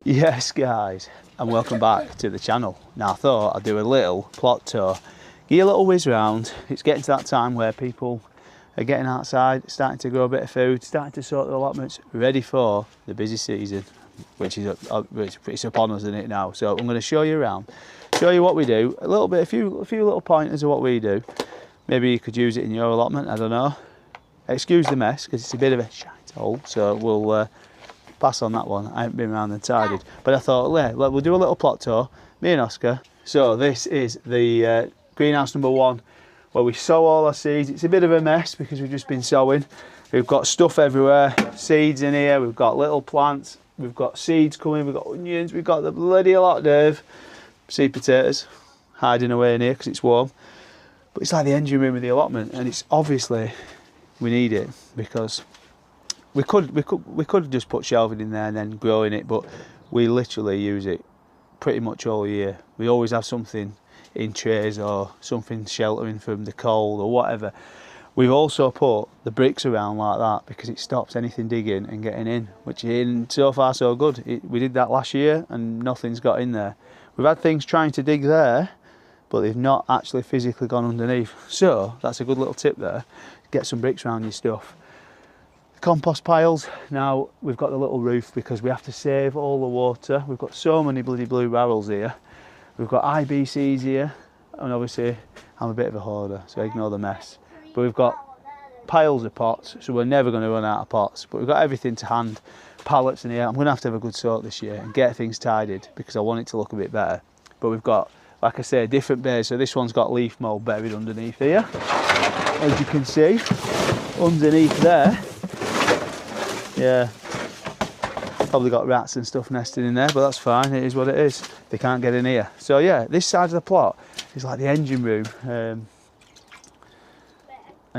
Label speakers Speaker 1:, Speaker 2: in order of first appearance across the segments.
Speaker 1: Yes guys, and welcome back to the channel. Now I thought I'd do a little plot tour, give you a little whiz round. It's getting to that time where people are getting outside, starting to grow a bit of food, starting to sort their allotments, ready for the busy season, which is it's upon us, isn't it now? So I'm going to show you around, show you what we do, a few little pointers of what we do. Maybe you could use it in your allotment, I don't know. Excuse the mess, because it's a bit of a shite hole, so we'll pass on that one. I haven't been around and tidied, but I thought, we'll do a little plot tour, me and Oscar. So this is the greenhouse number 1, where we sow all our seeds. It's a bit of a mess because we've just been sowing. We've got stuff everywhere, seeds in here, we've got little plants, we've got seeds coming, we've got onions, we've got the bloody lot of seed potatoes hiding away in here because it's warm. But it's like the engine room of the allotment, and it's obviously, we need it because we could just put shelving in there and then grow in it, but we literally use it pretty much all year. We always have something in trays or something sheltering from the cold or whatever. We've also put the bricks around like that because it stops anything digging and getting in, which is so far so good. We did that last year and nothing's got in there. We've had things trying to dig there, but they've not actually physically gone underneath. So that's a good little tip there. Get some bricks around your stuff. Compost piles. Now we've got the little roof because we have to save all the water. We've got so many bloody blue barrels here. We've got IBCs here, and obviously I'm a bit of a hoarder, so ignore the mess. But we've got piles of pots, so we're never going to run out of pots. But we've got everything to hand. Pallets in here. I'm going to have a good sort this year and get things tidied because I want it to look a bit better. But we've got, like I say, different bays. So this one's got leaf mould buried underneath here, as you can see, underneath there. Yeah, probably got rats and stuff nested in there, but that's fine, it is what it is. They can't get in here. So yeah, this side of the plot is like the engine room, and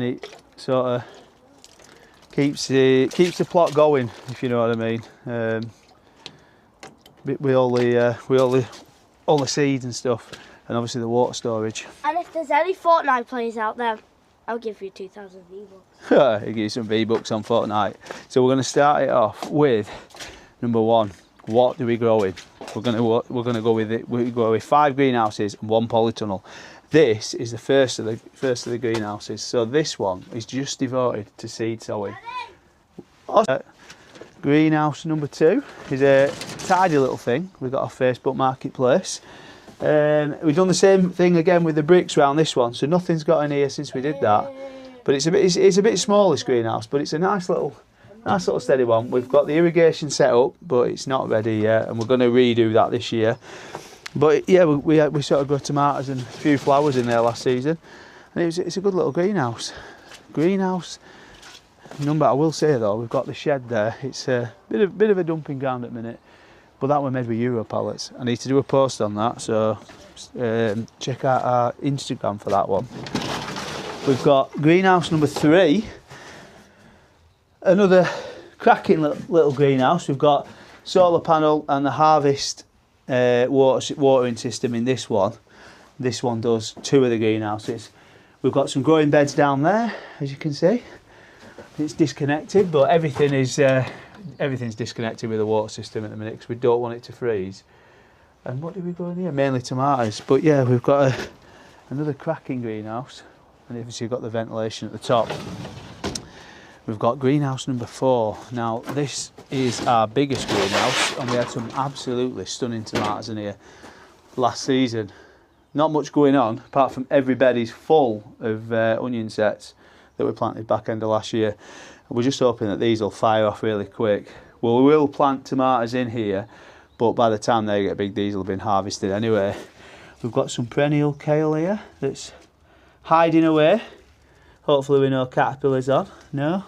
Speaker 1: it sort of keeps the plot going, if you know what I mean. With all the seeds and stuff, and obviously the water storage.
Speaker 2: And if there's any Fortnite players out there, I'll give you 2,000 V-Bucks.
Speaker 1: I'll give you some V-Bucks on Fortnite. So we're going to start it off with number 1. What do we grow in? We're going to go with it. We grow with 5 greenhouses and 1 polytunnel. This is the first of the greenhouses. So this one is just devoted to seed sowing. Greenhouse number 2 is a tidy little thing. We've got our Facebook Marketplace. We've done the same thing again with the bricks around this one, so nothing's got in here since we did that. But it's a bit small, this greenhouse, but it's a nice little steady one. We've got the irrigation set up, but it's not ready yet, and we're going to redo that this year. But yeah, we sort of grew tomatoes and a few flowers in there last season, and it's a good little greenhouse. Greenhouse number, I will say though, we've got the shed there. It's a bit of a dumping ground at the minute. But that one made with Euro pallets. I need to do a post on that, so check out our Instagram for that one. We've got greenhouse number 3, another cracking little greenhouse. We've got solar panel and the harvest watering system in this one. This one does 2 of the greenhouses. We've got some growing beds down there, as you can see. It's disconnected, but everything's disconnected with the water system at the minute because we don't want it to freeze. And what do we grow in here? Mainly tomatoes. But yeah, we've got another cracking greenhouse, and obviously you've got the ventilation at the top. We've got greenhouse number 4. Now this is our biggest greenhouse, and we had some absolutely stunning tomatoes in here last season. Not much going on apart from every bed is full of onion sets that we planted back end of last year. We're just hoping that these will fire off really quick. Well, we will plant tomatoes in here, but by the time they get big, these will have been harvested anyway. We've got some perennial kale here that's hiding away. Hopefully with no caterpillars on. No.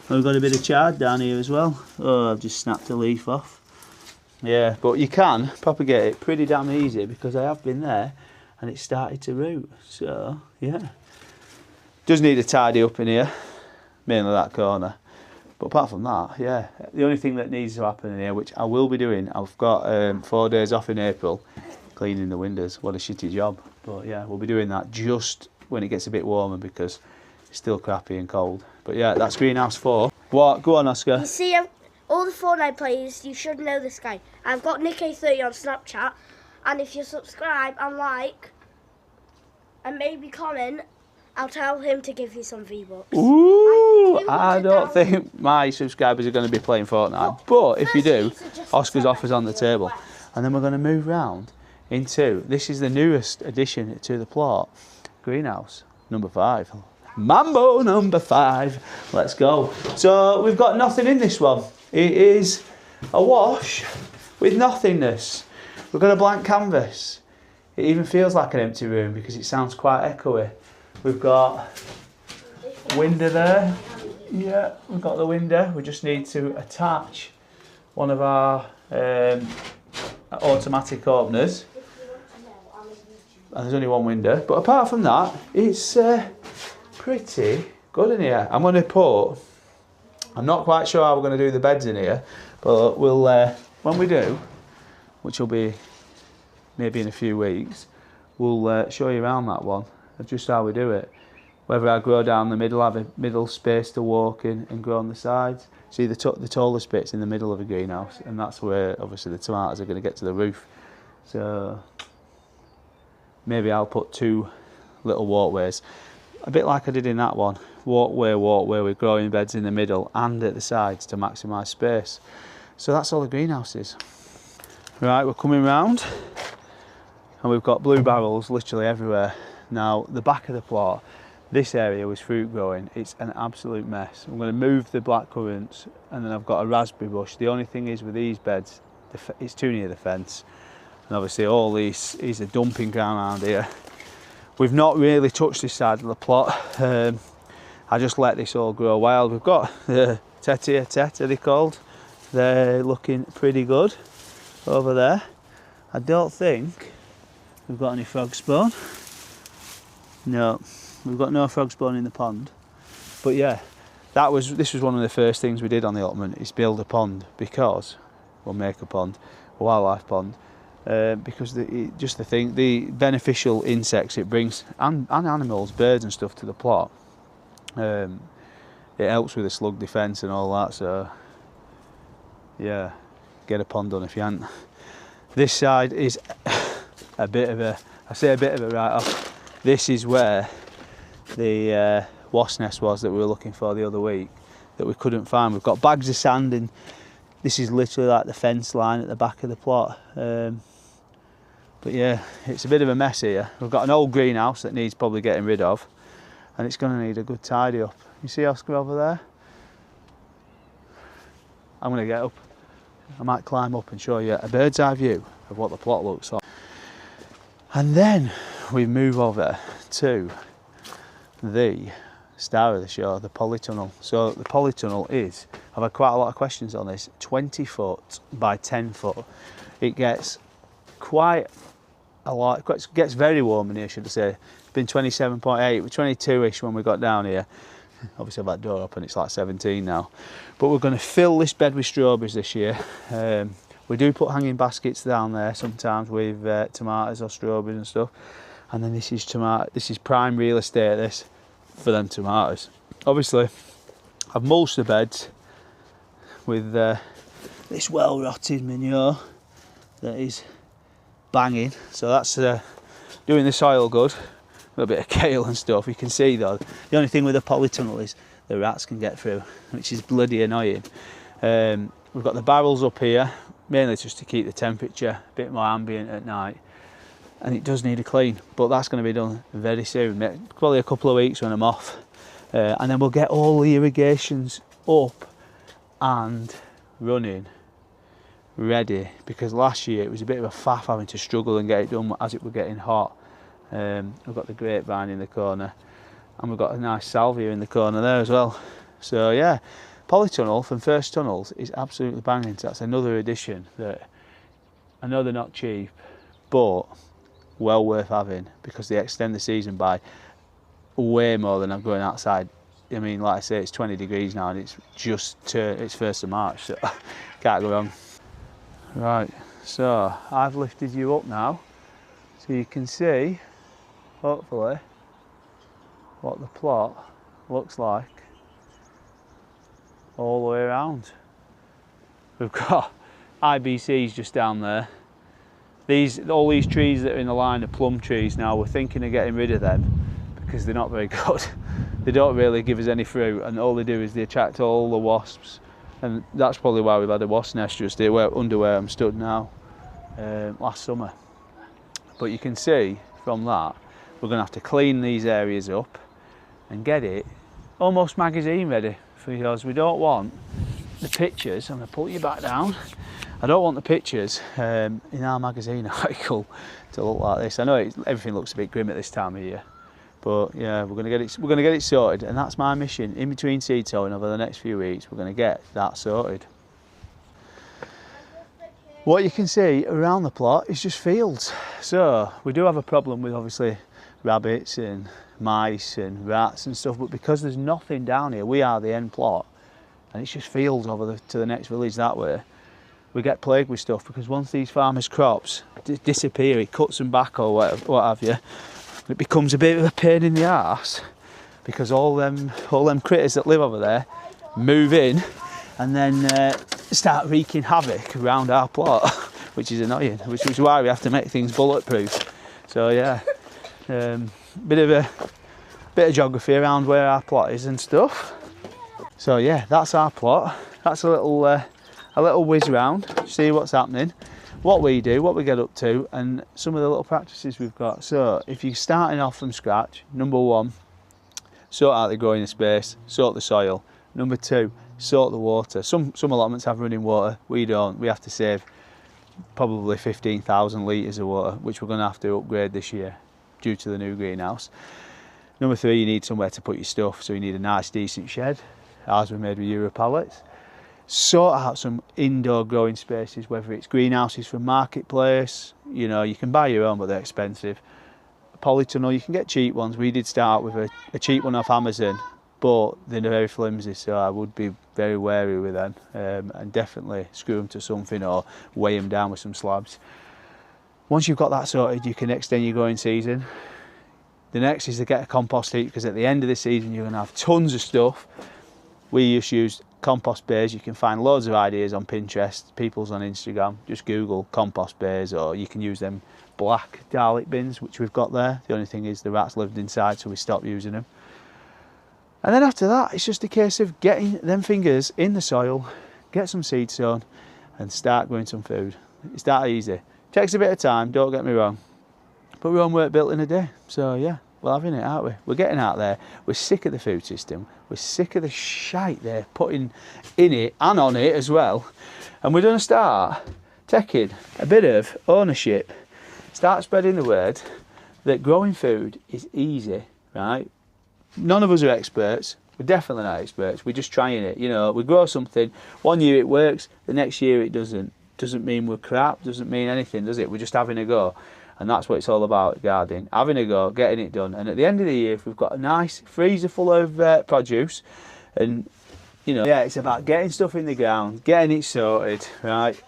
Speaker 1: And we've got a bit of chard down here as well. Oh, I've just snapped a leaf off. Yeah, but you can propagate it pretty damn easy because I have been there and it started to root. So, yeah. Does need a tidy up in here. Mainly that corner, but apart from that, yeah, the only thing that needs to happen in here, which I will be doing, I've got 4 days off in April, cleaning the windows. What a shitty job, but yeah, we'll be doing that just when it gets a bit warmer because it's still crappy and cold. But yeah, that's greenhouse 4. What? Go on, Oscar.
Speaker 2: You see, all the Fortnite players, you should know this guy. I've got Nick30 on Snapchat, and if you subscribe and like, and maybe comment, I'll tell him to give you some V-Bucks.
Speaker 1: Ooh, I don't think my subscribers are going to be playing Fortnite, but if you do, Oscar's offers on the table. And then we're going to move round into, this is the newest addition to the plot, greenhouse number 5. Mambo number 5. Let's go. So we've got nothing in this one. It is a wash with nothingness. We've got a blank canvas. It even feels like an empty room because it sounds quite echoey. We've got window there. Yeah, we've got the window. We just need to attach one of our automatic openers. And there's only one window. But apart from that, it's pretty good in here. I'm not quite sure how we're going to do the beds in here, but we'll, when we do, which will be maybe in a few weeks, we'll show you around that one of just how we do it. Whether I grow down the middle, have a middle space to walk in and grow on the sides. See the tallest bit's in the middle of a greenhouse, and that's where obviously the tomatoes are going to get to the roof. So maybe I'll put 2 little walkways, a bit like I did in that one. Walkway with growing beds in the middle and at the sides to maximise space. So that's all the greenhouse is. Right, we're coming round and we've got blue barrels literally everywhere. Now the back of the plot, this area was fruit growing. It's an absolute mess. I'm going to move the black currants, and then I've got a raspberry bush. The only thing is with these beds, it's too near the fence, and obviously all these is a dumping ground around here. We've not really touched this side of the plot. I just let this all grow wild. We've got the Tet are they called? They're looking pretty good over there. I don't think we've got any frog spawn. No, we've got no frog spawn in the pond. But yeah, this was one of the first things we did on the allotment, is build a pond, because we'll make a pond, a wildlife pond, because the beneficial insects it brings, and animals, birds and stuff to the plot. It helps with the slug defence and all that. So yeah, get a pond done if you haven't. This side is a bit of a write-off. This is where the wasp nest was that we were looking for the other week that we couldn't find. We've got bags of sand, and this is literally like the fence line at the back of the plot. But yeah, it's a bit of a mess here. We've got an old greenhouse that needs probably getting rid of, and it's going to need a good tidy up. You see Oscar over there? I'm going to get up. I might climb up and show you a bird's eye view of what the plot looks like. And then we move over to the star of the show, the polytunnel. So the polytunnel is, I've had quite a lot of questions on this, 20 foot by 10 foot. It gets quite a lot, it gets very warm in here, should I say. It's been 27.8, 22-ish when we got down here. Obviously I've had the door up and it's like 17 now. But we're going to fill this bed with strawberries this year. We do put hanging baskets down there sometimes with tomatoes or strawberries and stuff. And then this is prime real estate, this, for them tomatoes. Obviously, I've mulched the beds with this well-rotted manure that is banging. So that's doing the soil good. A little bit of kale and stuff. You can see though, the only thing with the polytunnel is the rats can get through, which is bloody annoying. We've got the barrels up here, mainly just to keep the temperature a bit more ambient at night. And it does need a clean, but that's going to be done very soon, probably a couple of weeks when I'm off. And then we'll get all the irrigations up and running, ready, because last year it was a bit of a faff having to struggle and get it done as it was getting hot. We've got the grapevine in the corner, and we've got a nice salvia in the corner there as well. So yeah, polytunnel from First Tunnels is absolutely banging. So that's another addition that I know they're not cheap, but well worth having, because they extend the season by way more than I'm going outside. I mean, like I say, it's 20 degrees now and it's just it's 1st of March, so can't go wrong. Right, so I've lifted you up now so you can see, hopefully, what the plot looks like all the way around. We've got IBCs just down there. All these trees that are in the line are plum trees now. We're thinking of getting rid of them because they're not very good. They don't really give us any fruit, and all they do is they attract all the wasps, and that's probably why we've had a wasp nest just here under where I'm stood now last summer. But you can see from that we're going to have to clean these areas up and get it almost magazine ready, because we don't want the pictures, I'm going to pull you back down, I don't want the pictures in our magazine article to look like this. I know everything looks a bit grim at this time of year, but yeah, we're going to get it sorted, and that's my mission. In between seed sowing over the next few weeks, we're going to get that sorted. What you can see around the plot is just fields. So we do have a problem with obviously rabbits and mice and rats and stuff, but because there's nothing down here, we are the end plot, and it's just fields over to the next village that way. We get plagued with stuff because once these farmers' crops disappear, he cuts them back or what have you, it becomes a bit of a pain in the arse, because all them critters that live over there move in and then start wreaking havoc around our plot, which is annoying, which is why we have to make things bulletproof. So yeah, bit of geography around where our plot is and stuff. So yeah, that's our plot. That's a little whiz round, see what's happening, what we do, what we get up to, and some of the little practices we've got. So if you're starting off from scratch, number one, sort out the growing space, sort the soil. Number two, sort the water. Some allotments have running water, we don't. We have to save probably 15,000 litres of water, which we're going to have to upgrade this year due to the new greenhouse. Number three, you need somewhere to put your stuff, so you need a nice decent shed. Ours were made with Euro pallets. Sort out some indoor growing spaces, whether it's greenhouses from marketplace, you know, you can buy your own but they're expensive. A polytunnel, you can get cheap ones. We did start with a cheap one off Amazon, but they're very flimsy, so I would be very wary with them, and definitely screw them to something or weigh them down with some slabs. Once you've got that sorted, you can extend your growing season. The next is to get a compost heap, because at the end of the season you're going to have tons of stuff. We just use compost bays. You can find loads of ideas on Pinterest, people's on Instagram. Just Google compost bays, or you can use them black Dalek bins, which we've got there. The only thing is the rats lived inside, so we stopped using them. And then after that, it's just a case of getting them fingers in the soil, get some seed sown, and start growing some food. It's that easy. Takes a bit of time, don't get me wrong, but we're on work built in a day. So yeah, we're having it, aren't we? We're getting out there. We're sick of the food system. We're sick of the shite they're putting in it and on it as well. And we're going to start taking a bit of ownership, start spreading the word that growing food is easy, right? None of us are experts. We're definitely not experts. We're just trying it. You know, we grow something, one year it works, the next year it doesn't. Doesn't mean we're crap, doesn't mean anything, does it? We're just having a go. And that's what it's all about, gardening. Having a go, getting it done. And at the end of the year, if we've got a nice freezer full of produce, and, you know, yeah, it's about getting stuff in the ground, getting it sorted, right?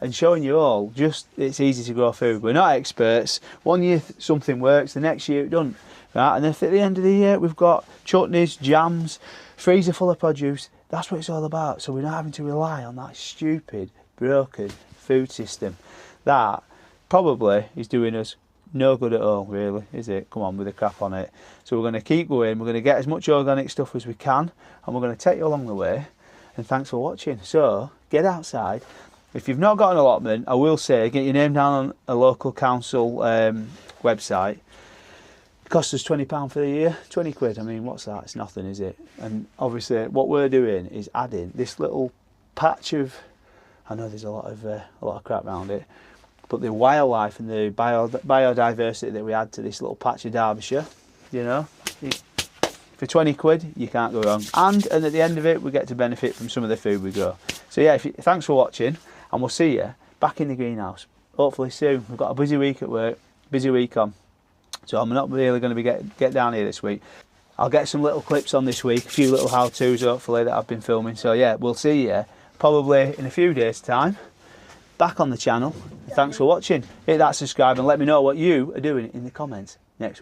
Speaker 1: And showing you all just it's easy to grow food. We're not experts. One year something works, the next year it doesn't. Right? And if at the end of the year we've got chutneys, jams, freezer full of produce, that's what it's all about. So we're not having to rely on that stupid, broken food system. That probably is doing us no good at all, really, is it? Come on, with the crap on it. So we're going to keep going. We're going to get as much organic stuff as we can, and we're going to take you along the way. And thanks for watching. So get outside. If you've not got an allotment, I will say get your name down on a local council website. It costs us £20 for the year, 20 quid. I mean, what's that? It's nothing, is it? And obviously what we're doing is adding this little patch of, I know there's a lot of crap around it, but the wildlife and the biodiversity that we add to this little patch of Derbyshire, you know, for 20 quid, you can't go wrong. And at the end of it, we get to benefit from some of the food we grow. So yeah, thanks for watching, and we'll see you back in the greenhouse, hopefully soon. We've got a busy week at work, busy week on. So I'm not really going to be get down here this week. I'll get some little clips on this week, a few little how-tos hopefully that I've been filming. So yeah, we'll see you probably in a few days' time back on the channel. Thanks for watching. Hit that subscribe and let me know what you are doing in the comments next week.